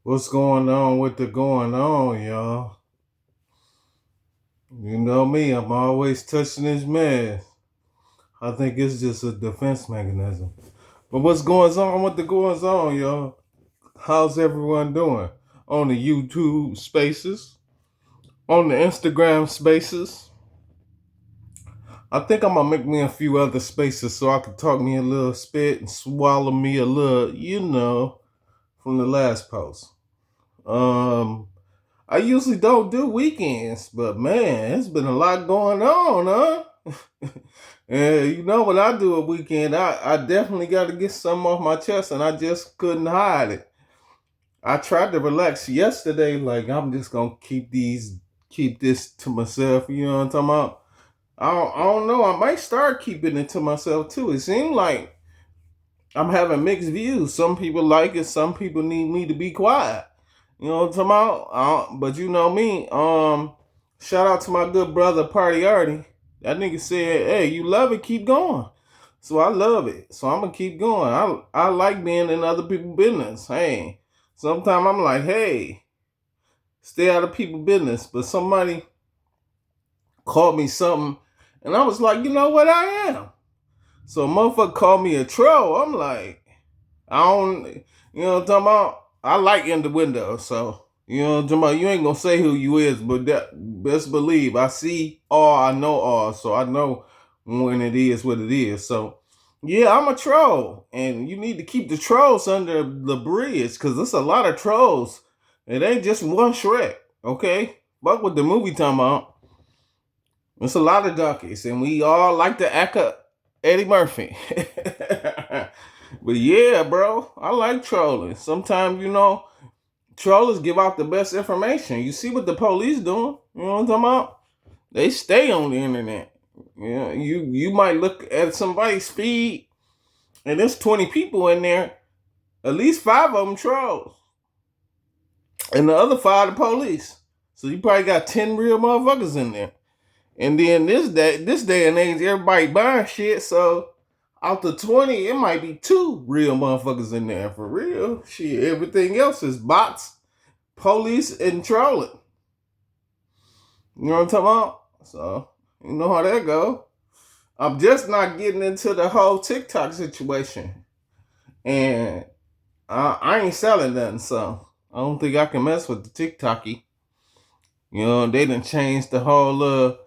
What's going on with the going on, y'all? You know me, I'm always touching his man. I think it's just a defense mechanism. But what's going on with the goings on, y'all? How's everyone doing? On the YouTube spaces, on the Instagram spaces. I think I'm gonna make me a few other spaces so I can talk me a little spit and swallow me a little, from the last post. Um, I usually don't do weekends, but man, it's been a lot going on, huh? And when I do a weekend, I definitely got to get something off my chest, and I just couldn't hide it. I tried to relax yesterday, like I'm just gonna keep this to myself. You know what I'm talking about? I don't know. I might start keeping it to myself too. It seems like I'm having mixed views. Some people like it. Some people need me to be quiet. You know what I'm talking about? But you know me. Shout out to my good brother Party Artie. That nigga said, "Hey, you love it, keep going." So I love it. So I'm gonna keep going. I like being in other people's business. Hey, sometimes I'm like, hey, stay out of people's business. But somebody called me something, and I was like, you know what, I am. So a motherfucker called me a troll. I'm like, I don't, you know what I'm talking about? I like in the window, so you know what I'm talking about. You ain't gonna say who you is, but that best believe I see all, I know all, so I know when it is what it is. So yeah, I'm a troll, and you need to keep the trolls under the bridge because there's a lot of trolls. It ain't just one Shrek, okay? Fuck what the movie talking about. It's a lot of donkeys, and we all like to act up Eddie Murphy. But yeah, bro, I like trolling. Sometimes, trollers give out the best information. You see what the police doing? You know what I'm talking about? They stay on the internet. You might look at somebody's feed, and there's 20 people in there. At least 5 of them trolls, and the other 5 the police. So you probably got 10 real motherfuckers in there. And then this day and age, everybody buying shit. So out the 20, it might be 2 real motherfuckers in there for real. Shit, everything else is bots, police, and trolling. You know what I'm talking about? So you know how that go. I'm just not getting into the whole TikTok situation, and I ain't selling nothing. So I don't think I can mess with the TikToky. They done changed the whole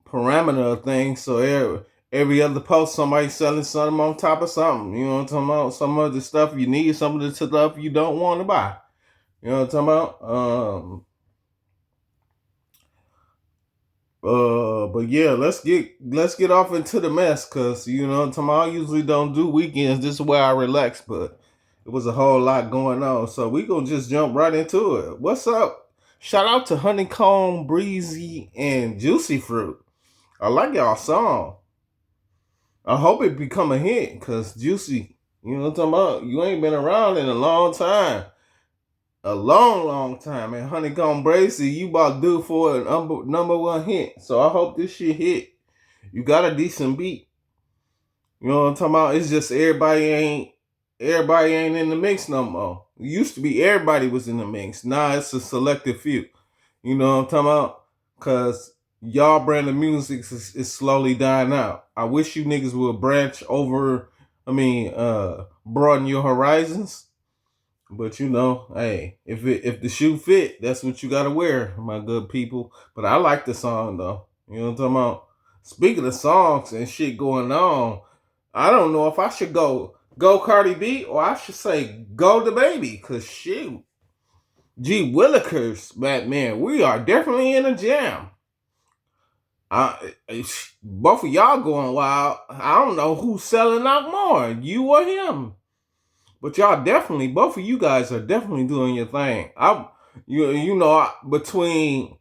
parameter of things. So every other post, somebody selling something on top of something. You know what I'm talking about? Some of the stuff you need, some of the stuff you don't want to buy. You know what I'm talking about? But yeah, let's get off into the mess, cause you know what I'm talking about. I usually don't do weekends. This is where I relax, but it was a whole lot going on. So we gonna just jump right into it. What's up? Shout out to Honeycomb, Breezy, and Juicy Fruit. I like y'all song. I hope it become a hit, cause Juicy, you know what I'm talking about? You ain't been around in a long time. A long, long time. And Honeycomb Brazy, you about due for a number one hit. So I hope this shit hit. You got a decent beat. You know what I'm talking about? It's just everybody ain't in the mix no more. It used to be everybody was in the mix. Now it's a selective few. You know what I'm talking about? Cause y'all brand of music is slowly dying out. I wish you niggas would branch over. Broaden your horizons. But hey, if the shoe fit, that's what you gotta wear, my good people. But I like the song though. You know what I'm talking about? Speaking of songs and shit going on, I don't know if I should go Cardi B or I should say go the baby. Cause shoot, G Willikers, man, we are definitely in a jam. Both of y'all going wild. I don't know who's selling out more, you or him. But y'all definitely, both of you guys are definitely doing your thing. Between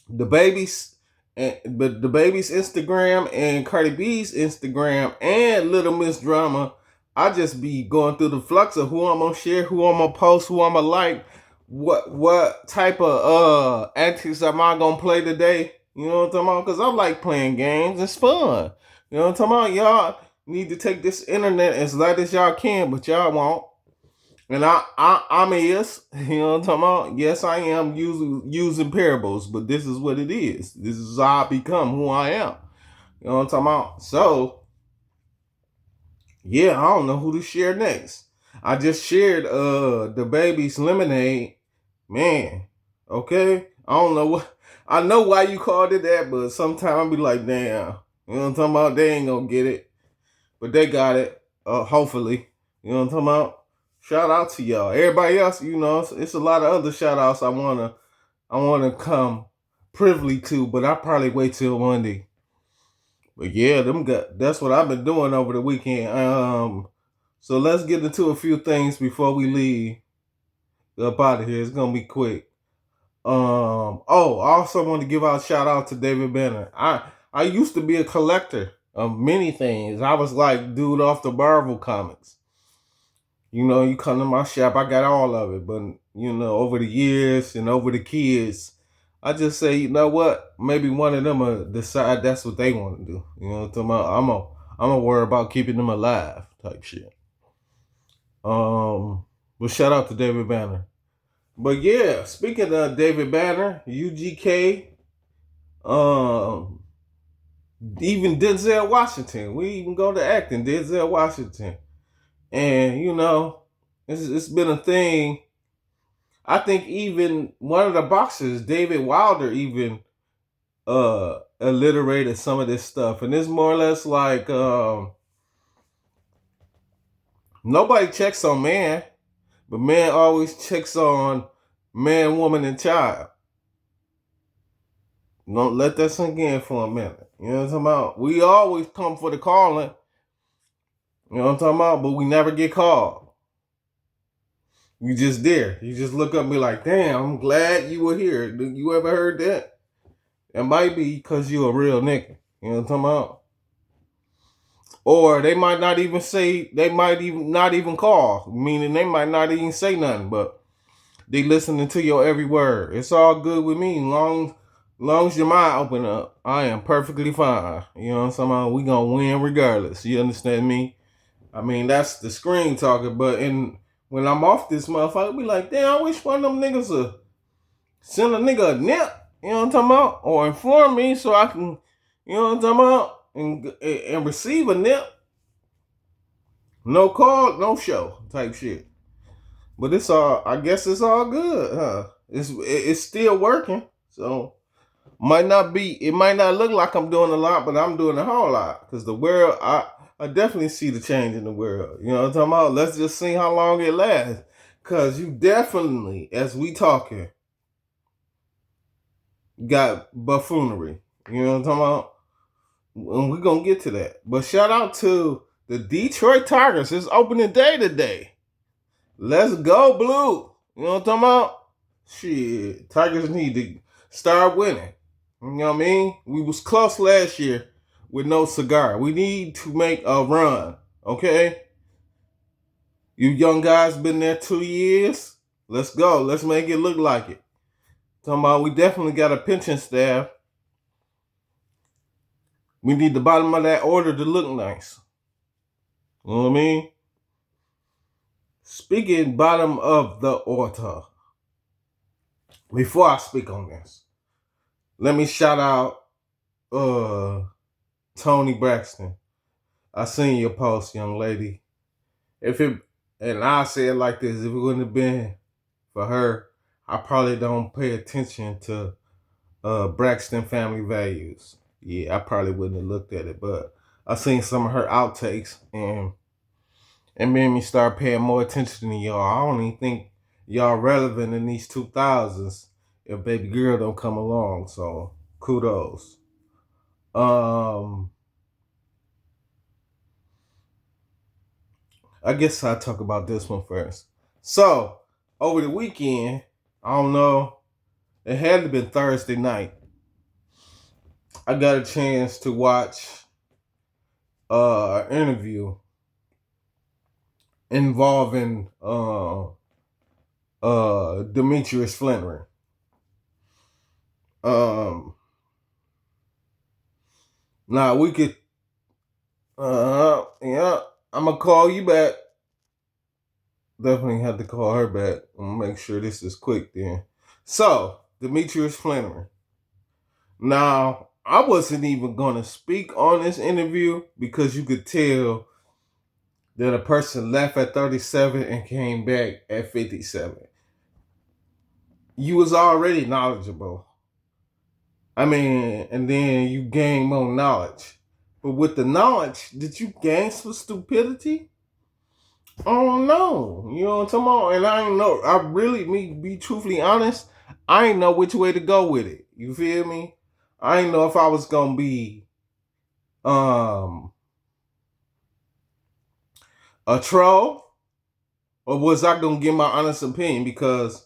the babies but the baby's Instagram and Cardi B's Instagram and Little Miss Drama, I just be going through the flux of who I'm gonna share, who I'm gonna post, who I'm gonna like, what type of antics am I gonna play today? You know what I'm talking about? Because I like playing games. It's fun. You know what I'm talking about? Y'all need to take this internet as light as y'all can, but y'all won't. And I'm is, you know what I'm talking about? Yes, I am using parables, but this is what it is. This is how I become who I am. You know what I'm talking about? So, yeah, I don't know who to share next. I just shared the baby's lemonade. Man, okay. I don't know what I know why you called it that, but sometimes I'll be like, damn. You know what I'm talking about? They ain't gonna get it. But they got it. Hopefully. You know what I'm talking about? Shout out to y'all. Everybody else, it's a lot of other shout outs I wanna come privily to, but I probably wait till Monday. But yeah, that's what I've been doing over the weekend. So let's get into a few things before we leave up out of here. It's gonna be quick. I also want to give out a shout out to David Banner. I used to be a collector of many things. I was like dude off the Marvel comics. You come to my shop, I got all of it. But over the years and over the kids, I just say, you know what? Maybe one of them will decide that's what they want to do. You know what I'm talking about? I'm a worry about keeping them alive type shit. But shout out to David Banner. But yeah, speaking of David Banner, UGK, um, even Denzel Washington. We even go to acting, Denzel Washington. And it's been a thing. I think even one of the boxers, David Wilder, even alliterated some of this stuff. And it's more or less like nobody checks on man, but man always checks on man, woman, and child. Don't let that sink in for a minute. You know what I'm talking about? We always come for the calling. You know what I'm talking about? But we never get called. You just there. You just look up and be like, damn, I'm glad you were here. You ever heard that? It might be because you a real nigga. You know what I'm talking about? Or they might not even say, they might even not even call. Meaning they might not even say nothing, but they listening to your every word. It's all good with me. Long as your mind open up, I am perfectly fine. You know what I'm saying? We gonna win regardless. You understand me? I mean, that's the screen talking, but when I'm off this motherfucker, I be like, damn, I wish one of them niggas would send a nigga a nip, you know what I'm talking about? Or inform me so I can, you know what I'm talking about? And receive a nip. No call, no show type shit. But I guess it's all good, huh? It's still working. So it might not look like I'm doing a lot, but I'm doing a whole lot. Because the world, I definitely see the change in the world. You know what I'm talking about? Let's just see how long it lasts. Because you definitely, as we talking, got buffoonery. You know what I'm talking about? And we're going to get to that. But shout out to the Detroit Tigers. It's opening day today. Let's go, Blue. You know what I'm talking about? Shit, Tigers need to start winning. You know what I mean? We was close last year with no cigar. We need to make a run, okay? You young guys been there 2 years. Let's go. Let's make it look like it. Talking about we definitely got a pension staff. We need the bottom of that order to look nice. You know what I mean? Speaking bottom of the order. Before I speak on this, let me shout out Tony Braxton. I seen your post, young lady. And I say it like this, if it wouldn't have been for her, I probably don't pay attention to Braxton family values. Yeah, I probably wouldn't have looked at it, but I seen some of her outtakes and it made me start paying more attention to y'all. I don't even think y'all relevant in these 2000s if baby girl don't come along. So kudos. I guess I'll talk about this one first. So, over the weekend, I don't know, it had to been Thursday night. I got a chance to watch an interview involving Demetrius Flintry. Um Now we could – yeah, I'm gonna call you back. Definitely had to call her back and make sure this is quick then. So, Demetrius Flannery. Now, I wasn't even going to speak on this interview because you could tell that a person left at 37 and came back at 57. You was already knowledgeable. I mean, and then you gain more knowledge. But with the knowledge, did you gain some stupidity? Oh no. You know what I'm talking about? And I ain't know. I really, me be truthfully honest, I ain't know which way to go with it. You feel me? I ain't know if I was gonna be um a troll or was I gonna give my honest opinion because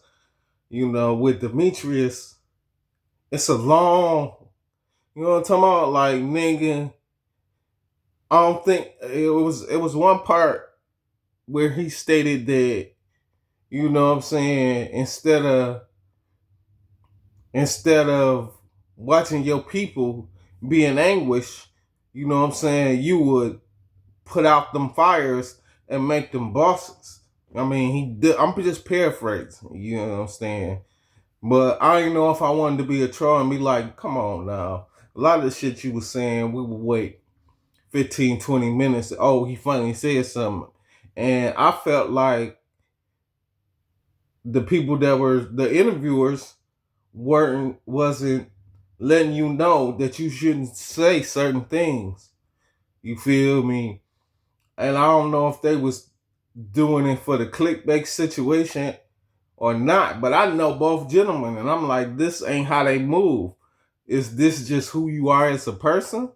with Demetrius, it's a long, you know what I'm talking about? Like nigga, I don't think it was one part where he stated that, you know what I'm saying, instead of watching your people be in anguish, you know what I'm saying, you would put out them fires and make them bosses. I mean, he did, I'm just paraphrasing, you know what I'm saying? But I didn't know if I wanted to be a troll and be like, come on now. A lot of the shit you was saying, we would wait 15, 20 minutes. Oh, he finally said something. And I felt like the people that were the interviewers wasn't letting you know that you shouldn't say certain things. You feel me? And I don't know if they was doing it for the clickbait situation or not, but I know both gentlemen, and I'm like, this ain't how they move. Is this just who you are as a person?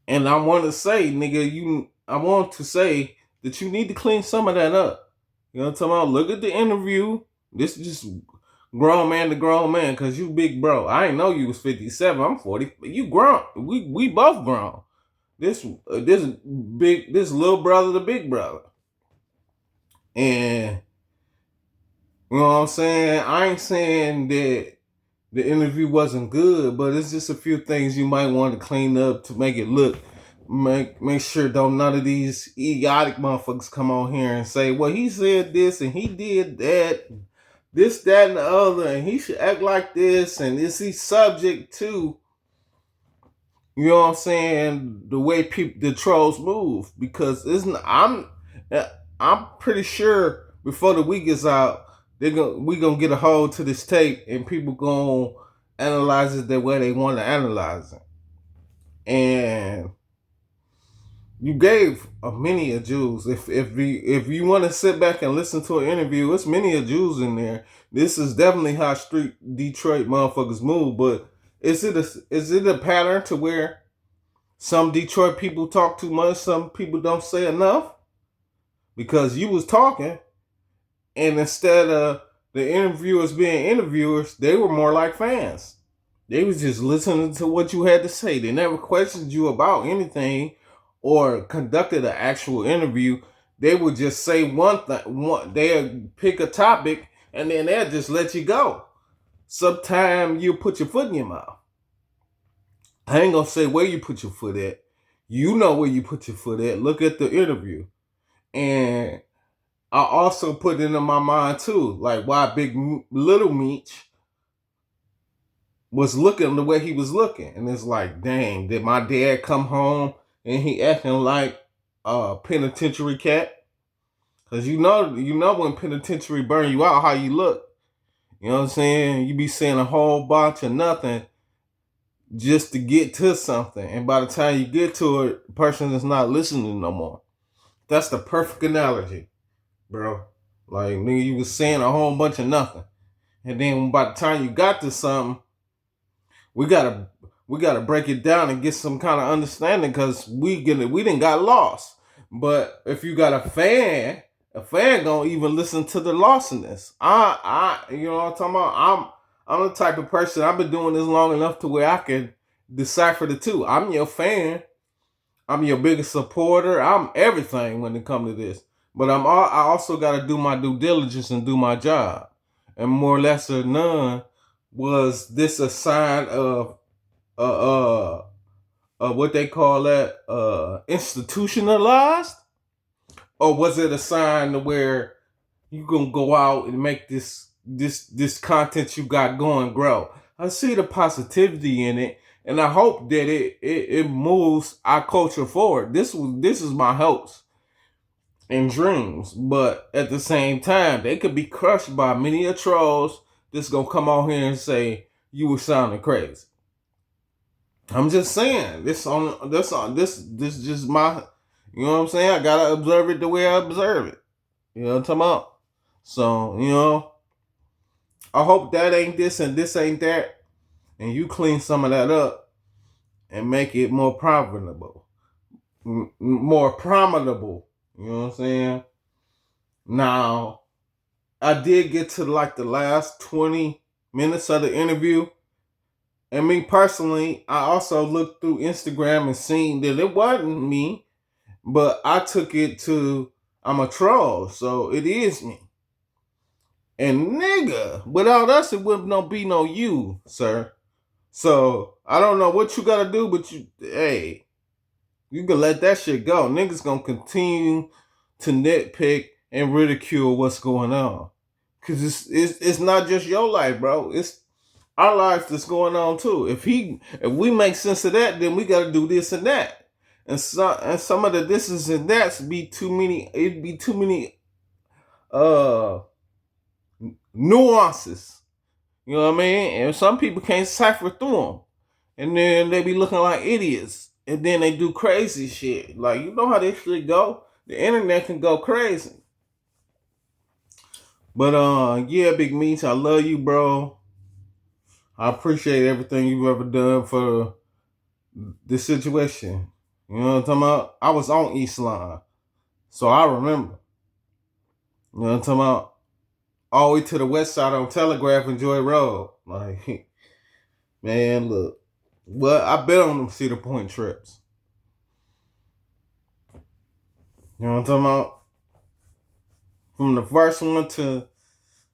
And I want to say, nigga, I want to say that you need to clean some of that up. You know what I'm talking about? Look at the interview. This is just grown man to grown man, cause you big bro. I ain't know you was 57. I'm 40. You grown. We both grown. This little brother to big brother. And you know what I'm saying? I ain't saying that the interview wasn't good, but it's just a few things you might want to clean up to make it look make sure don't none of these idiotic motherfuckers come on here and say, well, he said this and he did that, this, that, and the other, and he should act like this, and is he subject to, you know what I'm saying, the way the trolls move? Because I'm pretty sure before the week is out, we gonna get a hold to this tape and people gonna analyze it the way they want to analyze it. And you gave a many a Jews. If you want to sit back and listen to an interview, it's many a Jews in there. This is definitely how street Detroit motherfuckers move. But is it a pattern to where some Detroit people talk too much, some people don't say enough? Because you was talking, and instead of the interviewers being interviewers, they were more like fans. They was just listening to what you had to say. They never questioned you about anything or conducted an actual interview. They would just say one thing. They'd pick a topic and then they'll just let you go. Sometimes you put your foot in your mouth. I ain't gonna say where you put your foot at. You know where you put your foot at. Look at the interview. And I also put it in my mind too, like why Big Little Meech was looking the way he was looking. And it's like, dang, did my dad come home and he acting like a penitentiary cat? Cause you know when penitentiary burn you out how you look. You know what I'm saying? You be saying a whole bunch of nothing just to get to something. And by the time you get to it, the person is not listening no more. That's the perfect analogy, bro. Like, nigga, you was saying a whole bunch of nothing. And then by the time you got to something, we gotta break it down and get some kind of understanding because we didn't got lost. But if you got a fan gonna even listen to the lostness. You know what I'm talking about? I'm the type of person, I've been doing this long enough to where I can decipher the two. I'm your fan. I'm your biggest supporter. I'm everything when it comes to this. But I also got to do my due diligence and do my job. And more or less or none, was this a sign of what they call that institutionalized, Or was it a sign to where you gonna go out and make this content you got going grow? I see the positivity in it, and I hope that it moves our culture forward. This is my hopes and dreams, but at the same time, they could be crushed by many a trolls that's gonna come on here and say you were sounding crazy. I'm just saying this just my, you know what I'm saying. I gotta observe it the way I observe it. You know what I'm talking about? So I hope that ain't this and this ain't that, and you clean some of that up and make it more profitable, more prominable. You know what I'm saying? Now, I did get to like the last 20 minutes of the interview. And me personally, I also looked through Instagram and seen that it wasn't me, but I took it to I'm a troll, so it is me. And nigga, without us, it wouldn't be no you, sir. So I don't know what you gotta do, but you can let that shit go. Niggas gonna continue to nitpick and ridicule what's going on. Cause it's not just your life, bro. It's our life that's going on too. If we make sense of that, then we gotta do this and that. And some of the thises and that's be too many, it'd be too many uh nuances. You know what I mean? And some people can't cipher through them. And then they be looking like idiots. And then they do crazy shit. Like, you know how this shit go? The internet can go crazy. But yeah, Big Meats, I love you, bro. I appreciate everything you've ever done for this situation. You know what I'm talking about? I was on East Line, so I remember. You know what I'm talking about? All the way to the west side on Telegraph and Joy Road. Like, man, look. Well, I bet on them Cedar Point trips. You know what I'm talking about? From the first one to,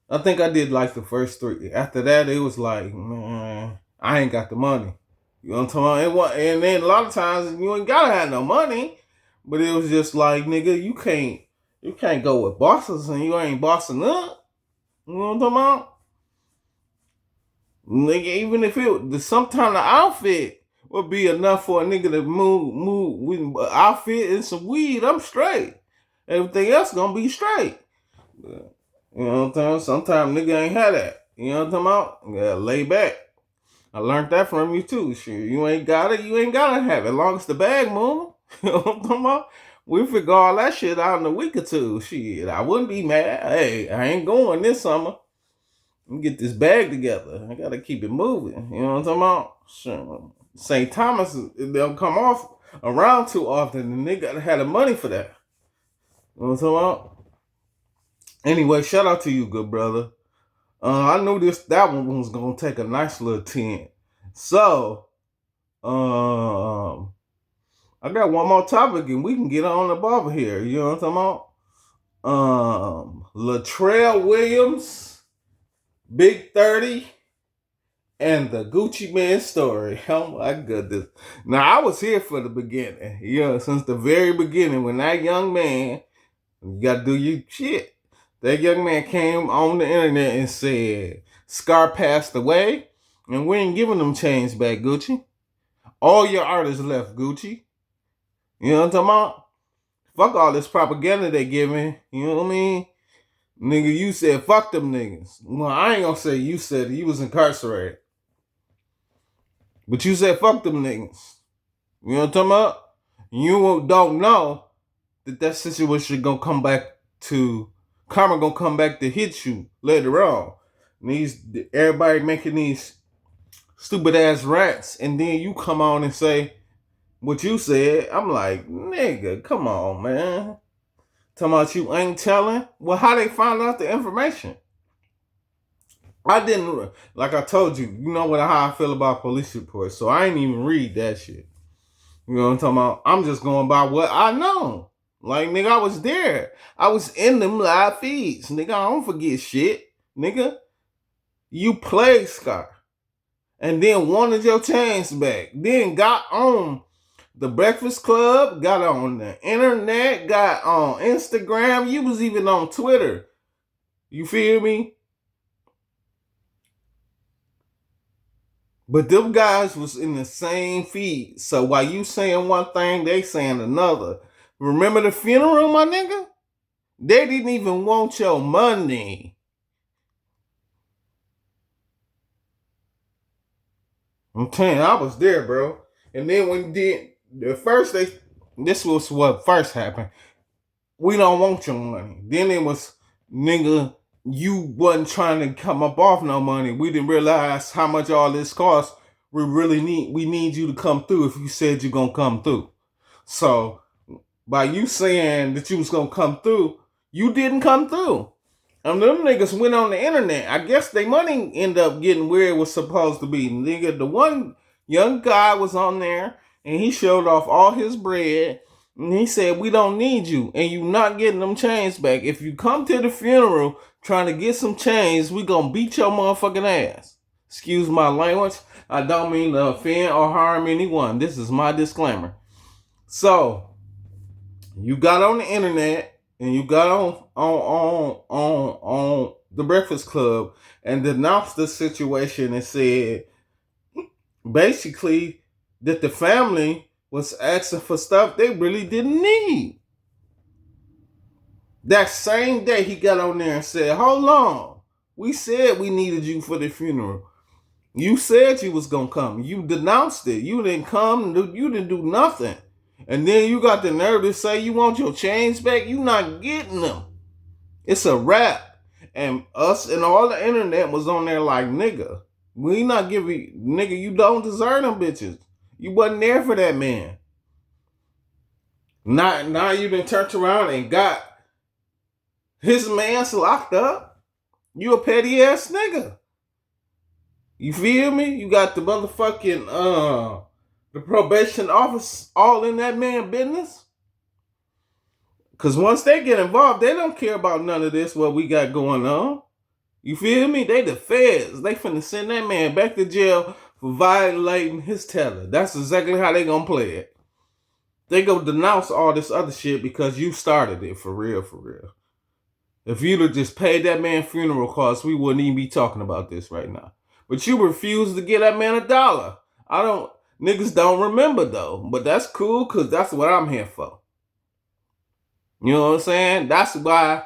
I think I did like the first 3. After that, it was like, man, I ain't got the money. You know what I'm talking about? And then a lot of times you ain't gotta have no money, but it was just like, nigga, you can't go with bosses and you ain't bossing up. You know what I'm talking about? Nigga, even if sometimes the outfit would be enough for a nigga to move with an outfit and some weed, I'm straight. Everything else gonna be straight. You know what I'm saying? Sometimes nigga ain't had that. You know what I'm talking about? You gotta lay back. I learned that from you too. Shit, you ain't gotta have it. As long as the bag move. You know what I'm talking about? We figure all that shit out in a week or two. Shit, I wouldn't be mad. Hey, I ain't going this summer. Let me get this bag together. I gotta keep it moving. You know what I'm talking about? Sure. St. Thomas, they'll come off around too often, and they gotta have the money for that. You know what I'm talking about? Anyway, shout out to you, good brother. I knew that one was gonna take a nice little 10. So, I got one more topic, and we can get on above here. You know what I'm talking about? Latrell Williams, Big 30, and the Gucci Mane story. Oh my goodness! Now I was here for the beginning. Since the very beginning, when that young man, you gotta do your shit. That young man came on the internet and said Scar passed away, and we ain't giving them chains back, Gucci. All your artists left, Gucci. You know what I'm talking about? Fuck all this propaganda they giving. You know what I mean? Nigga, you said fuck them niggas. Well, I ain't gonna say you said you was incarcerated. But you said fuck them niggas. You know what I'm talking about? You don't know that situation gonna come back to, karma gonna come back to hit you later on. Everybody making these stupid ass rants, and then you come on and say what you said. I'm like, nigga, come on, man. Talking about you ain't telling? Well, how they find out the information? I didn't, like I told you, you know how I feel about police reports, so I ain't even read that shit. You know what I'm talking about? I'm just going by what I know. Like, nigga, I was there. I was in them live feeds. Nigga, I don't forget shit. Nigga, you played Scar. And then wanted your chains back. Then got on The Breakfast Club, got on the internet, got on Instagram. You was even on Twitter. You feel me? But them guys was in the same feed. So while you saying one thing, they saying another. Remember the funeral, my nigga? They didn't even want your money. I'm telling you, I was there, bro. And then when this was what first happened. We don't want your money. Then it was, nigga, you wasn't trying to come up off no money. We didn't realize how much all this costs. We need you to come through if you said you're gonna come through. So by you saying that you was gonna come through, you didn't come through. And them niggas went on the internet. I guess they money ended up getting where it was supposed to be. Nigga, the one young guy was on there and he showed off all his bread and he said, we don't need you and you not getting them chains back. If you come to the funeral trying to get some chains, we gonna beat your motherfucking ass. Excuse my language. I don't mean to offend or harm anyone. This is my disclaimer. So, you got on the internet and you got on the Breakfast Club and denounced the situation and said basically that the family was asking for stuff they really didn't need. That same day he got on there and said, hold on, we said we needed you for the funeral. You said you was gonna come. You denounced it. You didn't come. You didn't do nothing. And then you got the nerve to say you want your chains back. You not getting them. It's a wrap. And us and all the internet was on there like, nigga, we not giving, nigga, you don't deserve them bitches. You wasn't there for that man. Now you done turned around and got his man's locked up. You a petty ass nigga. You feel me? You got the motherfucking the probation office all in that man business. Cause once they get involved, they don't care about none of this, what we got going on. You feel me? They the feds. They finna send that man back to jail for violating his tether. That's exactly how they gonna play it. They go denounce all this other shit because you started it, for real, for real. If you'd have just paid that man funeral costs, we wouldn't even be talking about this right now. But you refused to give that man $1. Niggas don't remember though, but that's cool because that's what I'm here for. You know what I'm saying? That's why,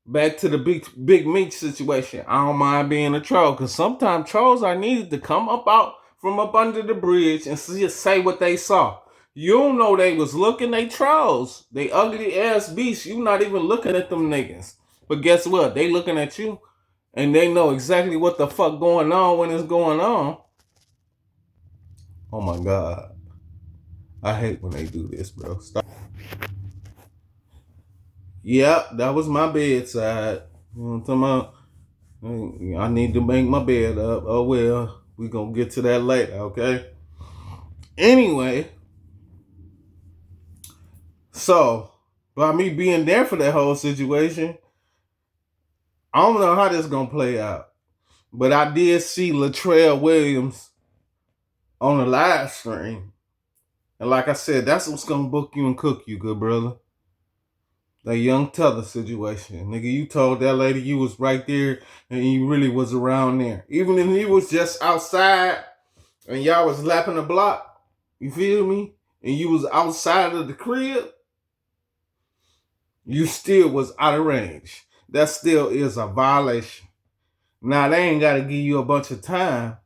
back to the big meat situation, I don't mind being a troll because sometimes trolls are needed to come up out from up under the bridge and just say what they saw. You don't know they was looking, they trolls. They ugly ass beasts. You not even looking at them niggas. But guess what? They looking at you and they know exactly what the fuck going on when it's going on. Oh my God. I hate when they do this, bro. Stop. Yep, that was my bedside. You know what I'm talking about? I need to make my bed up. Oh well, we gonna get to that later, okay? Anyway, so by me being there for that whole situation, I don't know how this is gonna play out. But I did see Latrell Williams on the live stream. And like I said, that's what's gonna book you and cook you, good brother. That young Tether situation. Nigga, you told that lady you was right there and you really was around there. Even if you was just outside and y'all was lapping the block, you feel me? And you was outside of the crib, you still was out of range. That still is a violation. Now, they ain't got to give you a bunch of time,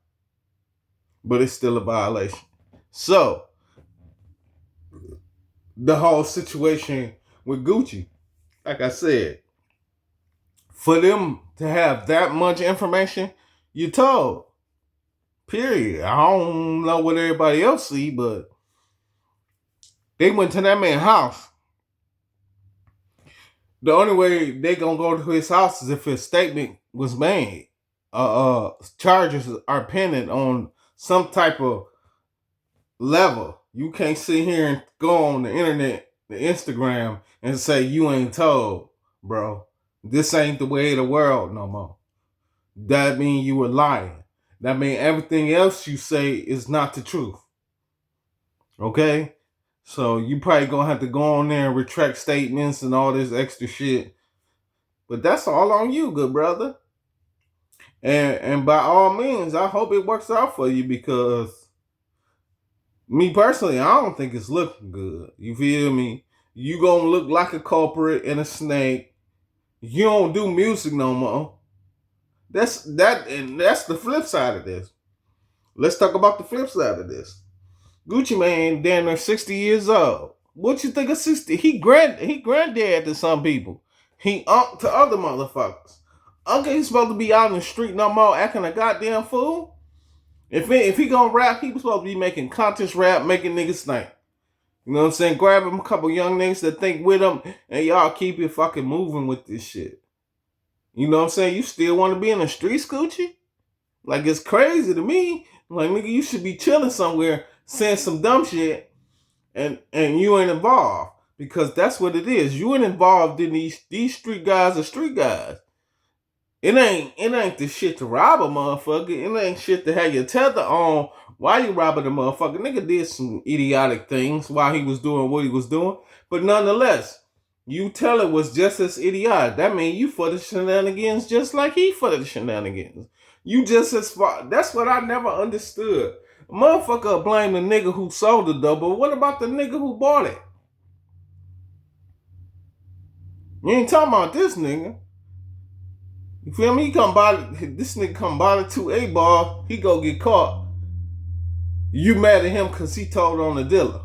but it's still a violation. So, the whole situation with Gucci, like I said, for them to have that much information, you told. Period. I don't know what everybody else see, but they went to that man's house. The only way they gonna go to his house is if his statement was made. Charges are pending on some type of level. You can't sit here and go on the internet, the Instagram, and say you ain't told, bro. This ain't the way of the world no more. That mean you were lying. That mean everything else you say is not the truth. Okay? So you probably gonna have to go on there and retract statements and all this extra shit. But that's all on you, good brother. And by all means, I hope it works out for you because me personally, I don't think it's looking good. You feel me? You gonna look like a culprit and a snake. You don't do music no more. And that's the flip side of this. Let's talk about the flip side of this. Gucci Mane, damn near 60 years old. What you think of 60? He granddad to some people. He unc to other motherfuckers. Uncle ain't supposed to be out in the street no more acting a goddamn fool. If he gonna rap, he was supposed to be making conscious rap, making niggas think. You know what I'm saying? Grab him a couple young niggas that think with him, and y'all keep it fucking moving with this shit. You know what I'm saying? You still want to be in the streets, Gucci? Like, it's crazy to me. Like, nigga, you should be chilling somewhere saying some dumb shit and you ain't involved. Because that's what it is. You ain't involved in these street guys are street guys. It ain't the shit to rob a motherfucker. It ain't shit to have your tether on while you robbing a motherfucker. Nigga did some idiotic things while he was doing what he was doing. But nonetheless, you tell it was just as idiotic. That means you for the shenanigans just like he for the shenanigans. You just as far. That's what I never understood. A motherfucker blame the nigga who sold the dope, but what about the nigga who bought it? You ain't talking about this nigga. You feel me? This nigga come buy the 2A ball, he go get caught. You mad at him because he told on the dealer.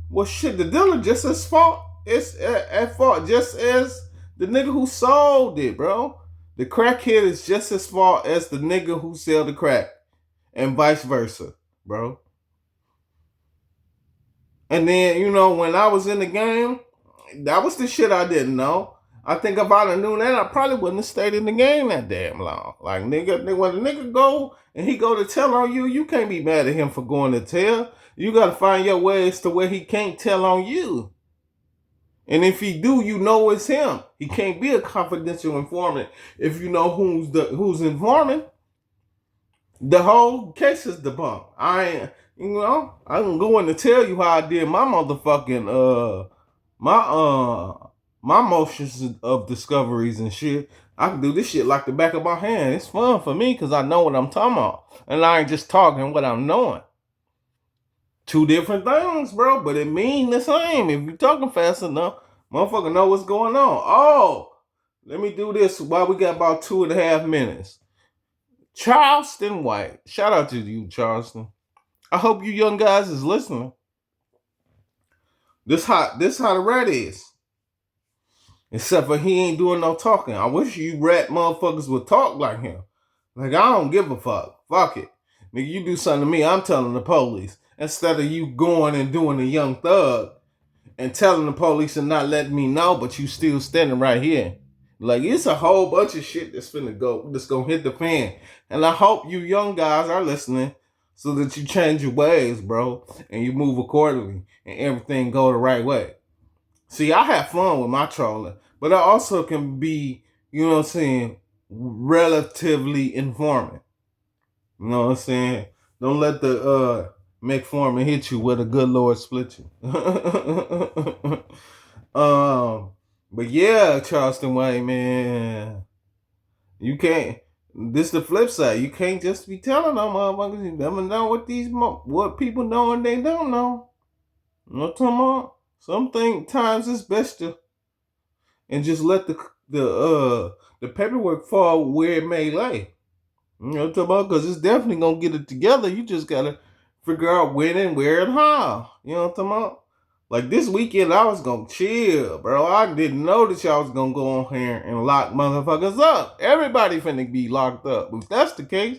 Well, shit, the dealer just as fault. It's at fault just as the nigga who sold it, bro. The crackhead is just as fault as the nigga who sell the crack, and vice versa, bro. And then, when I was in the game, that was the shit I didn't know. I think if I'd have known that, I probably wouldn't have stayed in the game that damn long. Like, nigga, when a nigga go and he go to tell on you, you can't be mad at him for going to tell. You gotta find your ways to where he can't tell on you. And if he do, you know it's him. He can't be a confidential informant if you know who's informing. The whole case is debunked. I can go in to tell you how I did my motherfucking my motions of discoveries and shit. I can do this shit like the back of my hand. It's fun for me because I know what I'm talking about. And I ain't just talking what I'm knowing. Two different things, bro, but it mean the same. If you talking fast enough, motherfucker know what's going on. Oh, let me do this while we got about 2.5 minutes. Charleston White. Shout out to you, Charleston. I hope you young guys is listening. This how the rat is. Except for he ain't doing no talking. I wish you rat motherfuckers would talk like him. Like, I don't give a fuck. Fuck it. Nigga, you do something to me, I'm telling the police. Instead of you going and doing a young thug and telling the police and not letting me know, but you still standing right here. Like, it's a whole bunch of shit that's gonna hit the fan. And I hope you young guys are listening so that you change your ways, bro, and you move accordingly and everything go the right way. See, I have fun with my trolling, but I also can be, relatively informant. You know what I'm saying? Don't let the McForman hit you where the good Lord split you. But yeah, Charleston White, man, you can't. This the flip side. You can't just be telling them motherfuckers. You never know what people know and they don't know. You know what I'm talking about? Sometimes it's best to and just let the paperwork fall where it may lay. You know what I'm talking about? Because it's definitely gonna get it together. You just gotta figure out when and where and how. You know what I'm talking about? Like this weekend, I was gonna chill, bro. I didn't know that y'all was gonna go on here and lock motherfuckers up. Everybody finna be locked up. If that's the case,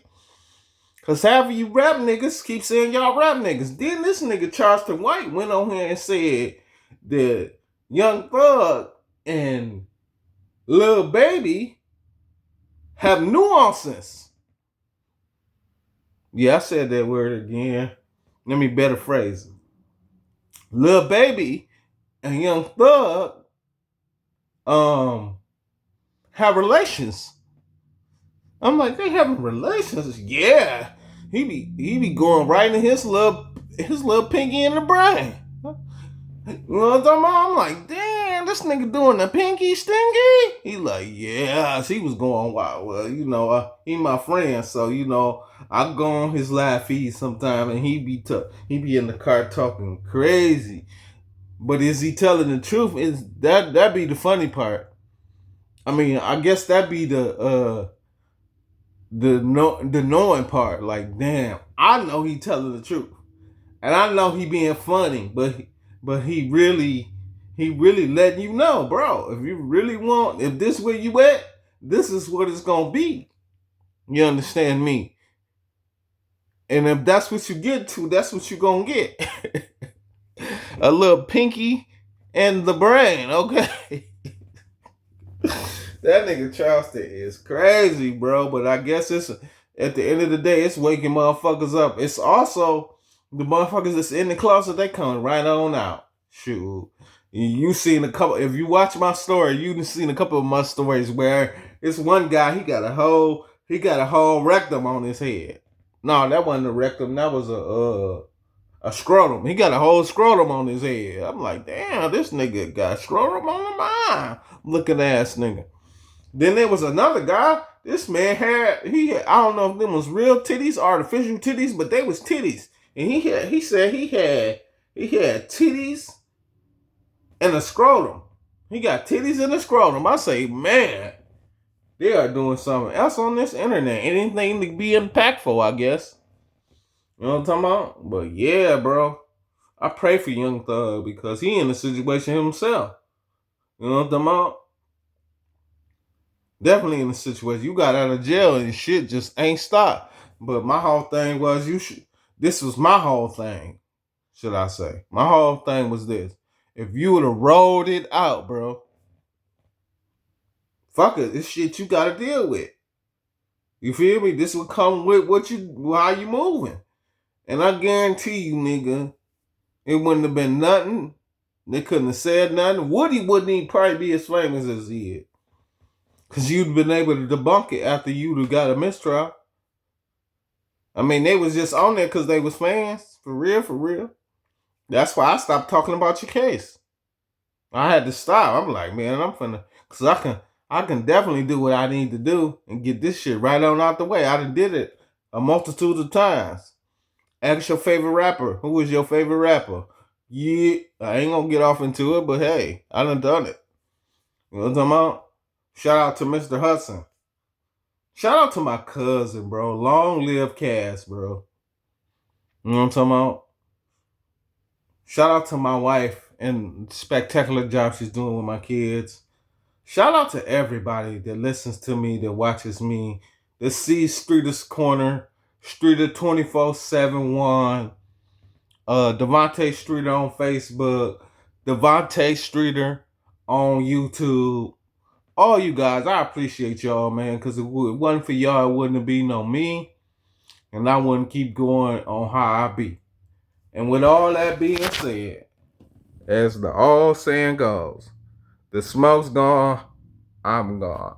cause half of you rap niggas keep saying y'all rap niggas. Then this nigga Charleston White went on here and said that Young Thug and Lil Baby have nuances. Yeah, I said that word again. Let me better phrase it. Lil Baby and Young Thug have relations. I'm like, they having relations? Yeah. He be going right in his little pinky in the brain. You know what I'm talking about? I'm like, damn, this nigga doing the pinky stinky. He like, yeah, she was going wild. Well, he my friend, so I go on his live feed sometime, and he be in the car talking crazy. But is he telling the truth? Is that be the funny part? I mean, I guess that be the knowing part. Like, damn, I know he telling the truth, and I know he being funny, but he really letting you know, bro. If you really want, if this where you at, this is what it's gonna be. You understand me? And if that's what you get to, that's what you gonna get. A little pinky and the brain, okay? That nigga Charleston is crazy, bro. But I guess it's at the end of the day, it's waking motherfuckers up. It's also the motherfuckers that's in the closet, they coming right on out. Shoot. You seen a couple, if you watch my story, you seen a couple of my stories where it's one guy, he got a whole rectum on his head. No, that wasn't a rectum, that was a scrotum. He got a whole scrotum on his head. I'm like, damn, this nigga got scrotum on the mind. Looking ass nigga. Then there was another guy. This man I don't know if them was real titties, artificial titties, but they was titties. And he said he had titties and a scrotum. He got titties and a scrotum. I say, man, they are doing something else on this internet. Anything to be impactful, I guess. You know what I'm talking about? But yeah, bro. I pray for Young Thug because he in a situation himself. You know what I'm talking about? Definitely in a situation. You got out of jail and shit just ain't stopped. But my whole thing was this was my whole thing, should I say. My whole thing was this. If you would have rolled it out, bro, fuck it. This shit you gotta deal with. You feel me? This would come with how you moving. And I guarantee you, nigga, it wouldn't have been nothing. They couldn't have said nothing. Woody wouldn't even probably be as famous as he is. Because you'd been able to debunk it after you'd have got a mistrial. I mean, they was just on there because they was fans. For real, for real. That's why I stopped talking about your case. I had to stop. I'm like, man, I'm finna, because I can definitely do what I need to do and get this shit right on out the way. I done did it a multitude of times. Ask your favorite rapper. Who is your favorite rapper? Yeah, I ain't gonna get off into it, but hey, I done it. You know what I'm talking about? Shout out to Mr. Hudson. Shout out to my cousin, bro. Long live Cass, bro. You know what I'm talking about? Shout out to my wife and spectacular job she's doing with my kids. Shout out to everybody that listens to me, that watches me, that sees Streeter's Corner, Streeter 24/7 Devontae Streeter on Facebook, Devontae Streeter on YouTube. All you guys, I appreciate y'all, man, because if it wasn't for y'all, it wouldn't be no me, and I wouldn't keep going on how I be. And with all that being said, as the old saying goes, the smoke's gone, I'm gone.